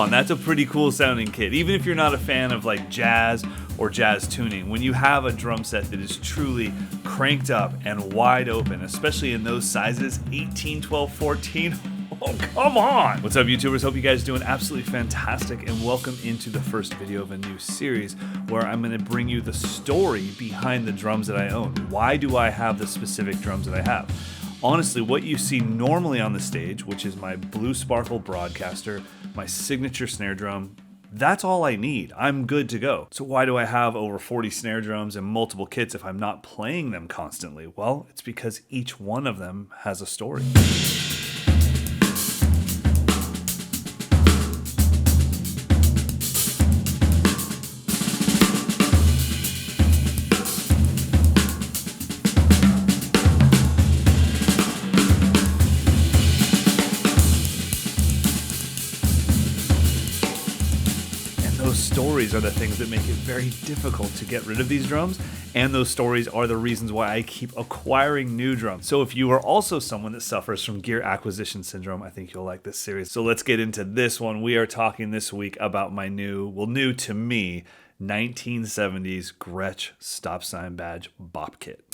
on, that's a pretty cool sounding kit. Even if you're not a fan of like jazz or jazz tuning, when you have a drum set that is truly cranked up and wide open, especially in those sizes, 18, 12, 14, oh, come on! What's up, YouTubers? Hope you guys are doing absolutely fantastic, and welcome into the first video of a new series where I'm going to bring you the story behind the drums that I own. Why do I have the specific drums that I have? Honestly, what you see normally on the stage, which is my Blue Sparkle Broadcaster, my signature snare drum, that's all I need. I'm good to go. So why do I have over 40 snare drums and multiple kits if I'm not playing them constantly? Well, it's because each one of them has a story. Stories are the things that make it very difficult to get rid of these drums, and those stories are the reasons why I keep acquiring new drums. So if you are also someone that suffers from gear acquisition syndrome, I think you'll like this series. So let's get into this one. We are talking this week about my new to me, 1970s Gretsch stop sign badge bop kit.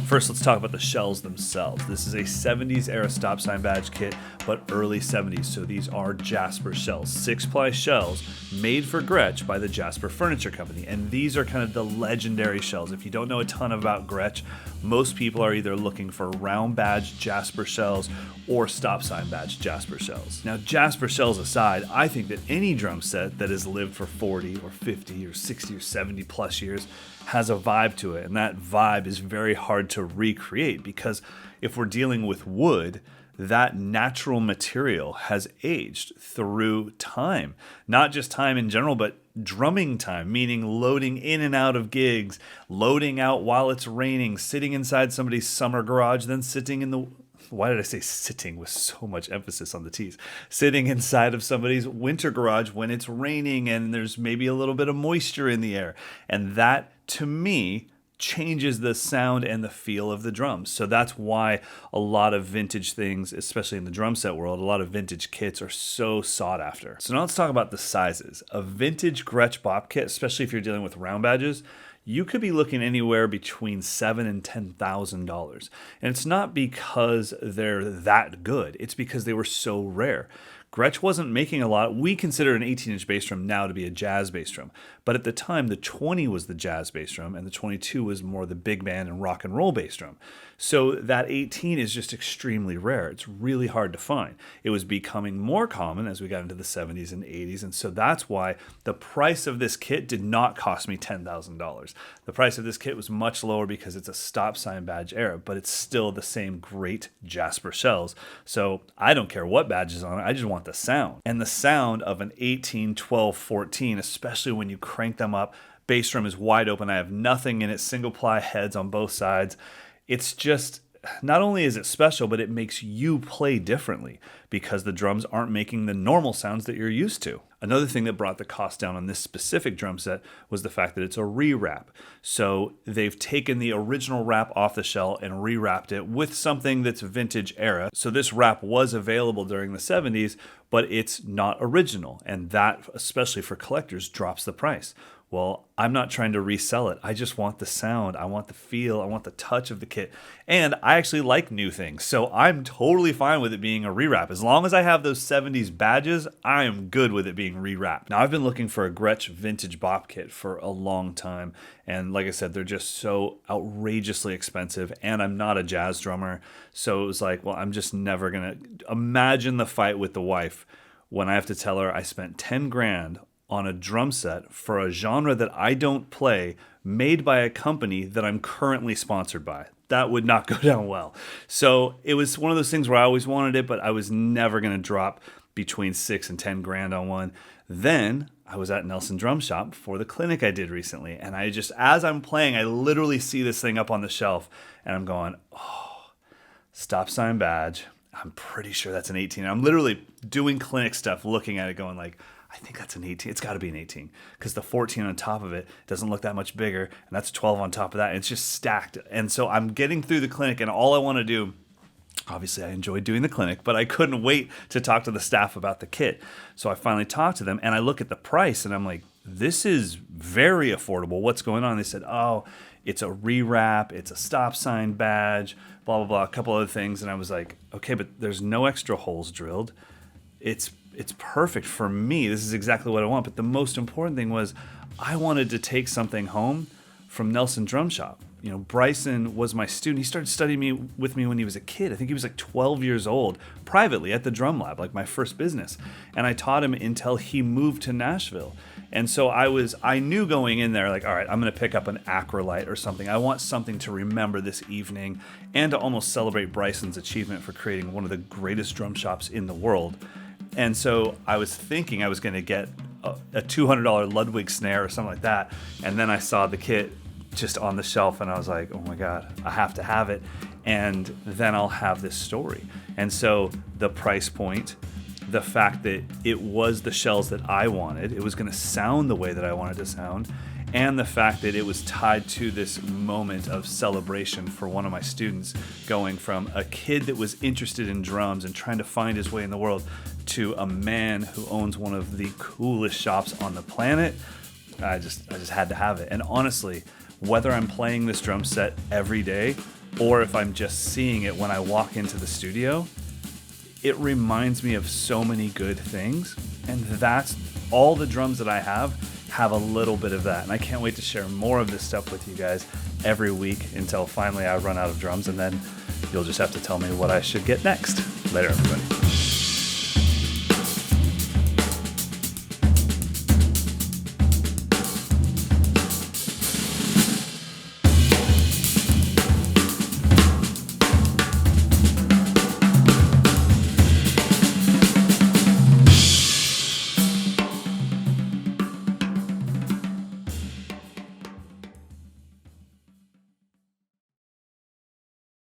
First, let's talk about the shells themselves. This is a 70s era stop sign badge kit, but early 70s. So these are Jasper shells, 6-ply shells made for Gretsch by the Jasper Furniture Company. And these are kind of the legendary shells. If you don't know a ton about Gretsch, most people are either looking for round badge Jasper shells or stop sign badge Jasper shells. Now, Jasper shells aside, I think that any drum set that has lived for 40 or 50 or 60 or 70 plus years has a vibe to it, and that vibe is very hard to recreate because if we're dealing with wood, that natural material has aged through time. Not just time in general, but drumming time, meaning loading in and out of gigs, loading out while it's raining, sitting inside somebody's summer garage, then sitting in the... Why did I say sitting with so much emphasis on the T's? Sitting inside of somebody's winter garage when it's raining and there's maybe a little bit of moisture in the air. And that, to me, changes the sound and the feel of the drums. So that's why a lot of vintage things, especially in the drum set world, a lot of vintage kits are so sought after. So now let's talk about the sizes. A vintage Gretsch bop kit, especially if you're dealing with round badges, you could be looking anywhere between $7,000 and $10,000. And it's not because they're that good. It's because they were so rare. Gretsch wasn't making a lot. We consider an 18-inch bass drum now to be a jazz bass drum. But at the time, the 20 was the jazz bass drum, and the 22 was more the big band and rock and roll bass drum. So that 18 is just extremely rare. It's really hard to find. It was becoming more common as we got into the 70s and 80s, and so that's why the price of this kit did not cost me $10,000. The price of this kit was much lower because it's a stop sign badge era, but it's still the same great Jasper shells. So I don't care what badge is on it, I just want the sound. And the sound of an 18, 12, 14, especially when you crank them up, bass drum is wide open, I have nothing in it, single ply heads on both sides. It's just, not only is it special, but it makes you play differently because the drums aren't making the normal sounds that you're used to. Another thing that brought the cost down on this specific drum set was the fact that it's a re-wrap. So they've taken the original wrap off the shell and re-wrapped it with something that's vintage era. So this wrap was available during the 70s, but it's not original. And that, especially for collectors, drops the price. Well, I'm not trying to resell it. I just want the sound. I want the feel. I want the touch of the kit. And I actually like new things. So I'm totally fine with it being a rewrap. As long as I have those 70s badges, I am good with it being rewrapped. Now, I've been looking for a Gretsch vintage bop kit for a long time. And like I said, they're just so outrageously expensive. And I'm not a jazz drummer. So it was like, well, I'm just never going to imagine the fight with the wife when I have to tell her I spent 10 grand on a drum set for a genre that I don't play, made by a company that I'm currently sponsored by. That would not go down well. So it was one of those things where I always wanted it, but I was never going to drop between 6 and 10 grand on one. Then I was at Nelson Drum Shop for the clinic I did recently, and I just, as I'm playing, I literally see this thing up on the shelf, and I'm going, oh, stop sign badge. I'm pretty sure that's an 18. I'm literally doing clinic stuff, looking at it going like, I think that's an 18. It's got to be an 18 because the 14 on top of it doesn't look that much bigger, and that's 12 on top of that. And it's just stacked. And so I'm getting through the clinic, and all I want to do, obviously I enjoyed doing the clinic, but I couldn't wait to talk to the staff about the kit. So I finally talked to them, and I look at the price, and I'm like, this is very affordable. What's going on? They said, oh, it's a rewrap, it's a stop sign badge, blah, blah, blah, a couple other things. And I was like, okay, but there's no extra holes drilled. It's perfect for me. This is exactly what I want. But the most important thing was I wanted to take something home from Nelson Drum Shop. You know, Bryson was my student. He started studying with me when he was a kid. I think he was like 12 years old, privately at the Drum Lab, like my first business. And I taught him until he moved to Nashville. And so I knew going in there, like, all right, I'm going to pick up an Acrolite or something. I want something to remember this evening and to almost celebrate Bryson's achievement for creating one of the greatest drum shops in the world. And so I was thinking I was going to get a $200 Ludwig snare or something like that. And then I saw the kit just on the shelf, and I was like, oh my God, I have to have it. And then I'll have this story. And so the price point, the fact that it was the shells that I wanted, it was going to sound the way that I wanted to sound, and the fact that it was tied to this moment of celebration for one of my students, going from a kid that was interested in drums and trying to find his way in the world to a man who owns one of the coolest shops on the planet. I just had to have it. And honestly, whether I'm playing this drum set every day or if I'm just seeing it when I walk into the studio, it reminds me of so many good things. And that's all the drums that I have a little bit of that. And I can't wait to share more of this stuff with you guys every week until finally I run out of drums, and then you'll just have to tell me what I should get next. Later, everybody.